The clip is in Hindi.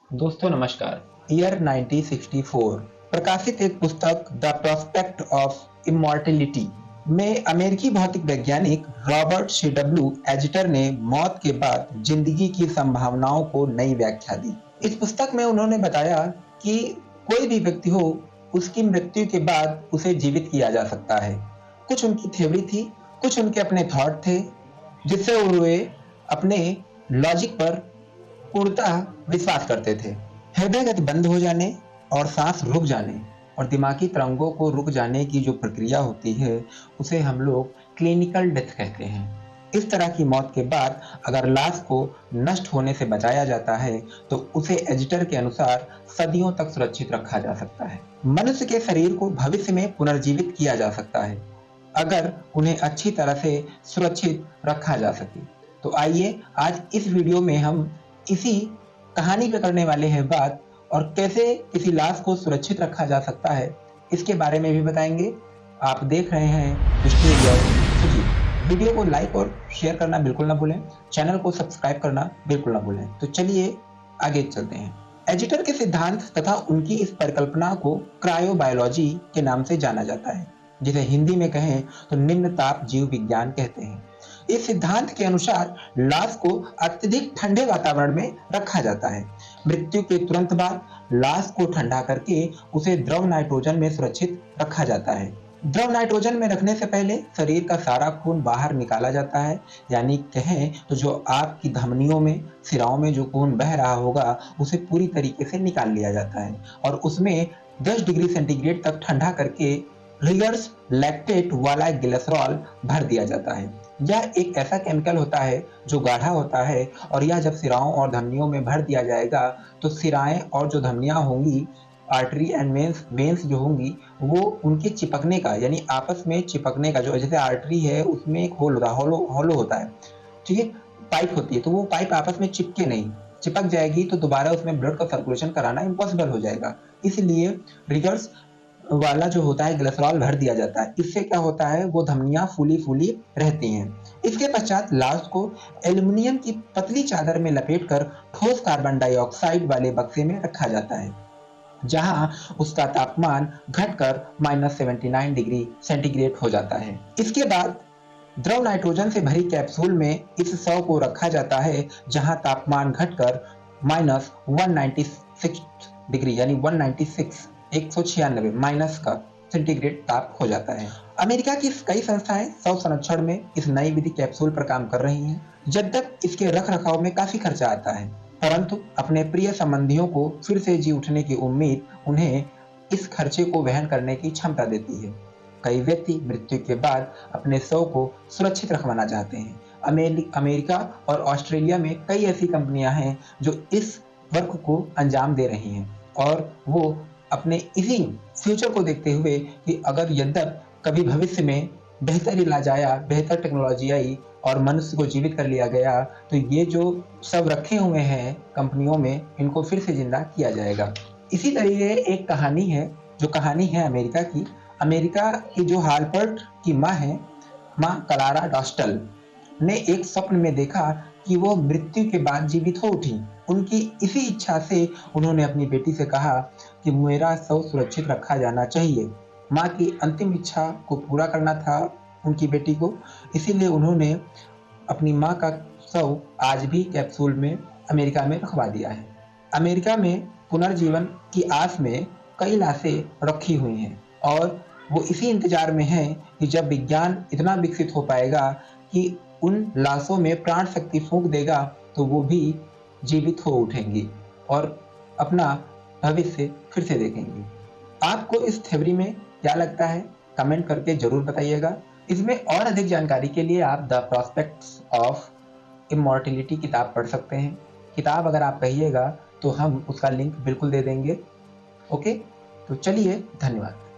दोस्तों नमस्कार। ईयर 1964 प्रकाशित एक पुस्तक द प्रोस्पेक्ट ऑफ इमॉर्टलिटी में अमेरिकी भौतिक वैज्ञानिक रॉबर्ट सी डब्ल्यू एजिटर ने मौत के बाद जिंदगी की संभावनाओं को नई व्याख्या दी। इस पुस्तक में उन्होंने बताया कि कोई भी व्यक्ति हो, उसकी मृत्यु के बाद उसे जीवित किया जा सकता है। कुछ उनकी थ्योरी थी, कुछ उनके अपने थॉट थे, जिससे वे अपने लॉजिक पर पूर्णतः विश्वास करते थे। हृदय गति बंद हो जाने और सांस रुक जाने और दिमागी तरंगों को रुक जाने की जो प्रक्रिया होती है, उसे हम लोग क्लिनिकल डेथ कहते हैं। इस तरह की मौत के बाद अगर लाश को नष्ट होने से बचाया जाता है तो उसे एजिटर के अनुसार सदियों तक सुरक्षित रखा जा सकता है। मनुष्य के शरीर को भविष्य में पुनर्जीवित किया जा सकता है अगर उन्हें अच्छी तरह से सुरक्षित रखा जा सके। तो आइए आज इस वीडियो में हम इसी कहानी पे करने वाले हैं बात, और कैसे किसी लाश को सुरक्षित रखा जा सकता है इसके बारे में भी बताएंगे। आप देख रहे हैं मिस्टीरियस सुजीत। वीडियो को लाइक और शेयर करना बिल्कुल ना भूलें, चैनल को सब्सक्राइब करना बिल्कुल ना भूलें। तो चलिए आगे चलते हैं। एजिटर के सिद्धांत तथा उनकी इस परिकल्पना को क्रायोबायोलॉजी के नाम से जाना जाता है, जिसे हिंदी में कहें तो निम्न ताप जीव विज्ञान कहते हैं। इस सिद्धांत के अनुसार लाश को अत्यधिक ठंडे वातावरण में रखा जाता है। मृत्यु के तुरंत बाद लाश को ठंडा करके उसे द्रव नाइट्रोजन में सुरक्षित रखा जाता है। द्रव नाइट्रोजन में रखने से पहले शरीर का सारा खून बाहर निकाला जाता है, यानी कहें तो जो आपकी धमनियों में, सिराओं में जो खून बह रहा होगा उसे पूरी तरीके से निकाल लिया जाता है और उसमें 10 डिग्री सेंटीग्रेड तक ठंडा करके रिवर्स लैक्टेट वाला ग्लिसरॉल भर दिया जाता है। यह एक ऐसा केमिकल होता है जो गाढ़ा होता है और यह जब सिराओं और धमनियों में भर दिया जाएगा तो सिराएं और जो धमनियां होंगी, आर्टरी एंड वेन्स जो होंगी, वो उनके चिपकने का, यानी आपस में चिपकने का, जो जैसे आर्टरी है उसमें एक होल होता है, होलो होता है, ठीक है, पाइप होती है, तो वो पाइप आपस में चिपके नहीं, चिपक जाएगी तो दोबारा उसमें ब्लड का सर्कुलेशन कराना इम्पॉसिबल हो जाएगा। इसलिए रिवर्स वाला जो होता है ग्लिसरॉल भर दिया जाता है। इससे क्या होता है, वो धमनियां फूली फूली रहती हैं। इसके पश्चात लाश को एल्युमिनियम की पतली चादर में लपेटकर ठोस कार्बन डाइऑक्साइड वाले बक्से में रखा जाता है, जहां उसका तापमान घटकर -79 डिग्री सेंटीग्रेड हो जाता है। इसके बाद द्रव नाइट्रोजन से भरी कैप्सूल में इस शव को रखा जाता है, जहां तापमान घटकर -196 डिग्री यानी 196 माइनस का सेंटीग्रेड ताप हो जाता है। अमेरिका की कई संस्थाएं शव संरक्षण में इस नई विधि कैप्सूल पर काम कर रही हैं। यद्यप इसके रख रखाव में काफी खर्चा आता है, परंतु अपने प्रिय संबंधियों को फिर से जी उठने की उम्मीद उन्हें इस खर्चे को वहन करने की क्षमता देती है। कई व्यक्ति मृत्यु के बाद अपने शव को सुरक्षित रखवाना चाहते हैं। अमेरिका और ऑस्ट्रेलिया में कई ऐसी कंपनियां हैं जो इस वर्क को अंजाम दे रही हैं, और वो अपने इसी फ्यूचर को देखते हुए कि अगर यद्यप कभी भविष्य में बेहतर इलाज आया, बेहतर टेक्नोलॉजी आई और मनुष्य को जीवित कर लिया गया, तो ये जो सब रखे हुए हैं कंपनियों में, इनको फिर से जिंदा किया जाएगा। इसी तरीके एक कहानी है, जो कहानी है अमेरिका की। अमेरिका की जो हालपर्ट की माँ है, माँ क्लारा डॉस्टल ने एक स्वप्न में देखा कि वो मृत्यु के बाद जीवित हो उठी। उनकी इसी इच्छा से उन्होंने अपनी बेटी से कहा कि मेरा शव सुरक्षित रखा जाना चाहिए। माँ की अंतिम इच्छा को पूरा करना था उनकी बेटी को, इसीलिए उन्होंने अपनी माँ का शव आज भी कैप्सूल में अमेरिका में रखवा दिया है। अमेरिका में पुनर्जीवन की आस में कई लाशें रखी हुई हैं और वो इसी इंतजार में हैं कि जब विज्ञान इतना विकसित हो पाएगा कि उन लाशों में प्राण शक्ति फूंक देगा तो वो भी जीवित हो उठेंगी और अपना भविष्य फिर से देखेंगी। आपको इस थ्योरी में क्या लगता है, कमेंट करके जरूर बताइएगा। इसमें और अधिक जानकारी के लिए आप द प्रोस्पेक्ट्स ऑफ इमॉर्टलिटी किताब पढ़ सकते हैं। किताब अगर आप कहिएगा तो हम उसका लिंक बिल्कुल दे देंगे। ओके, तो चलिए, धन्यवाद।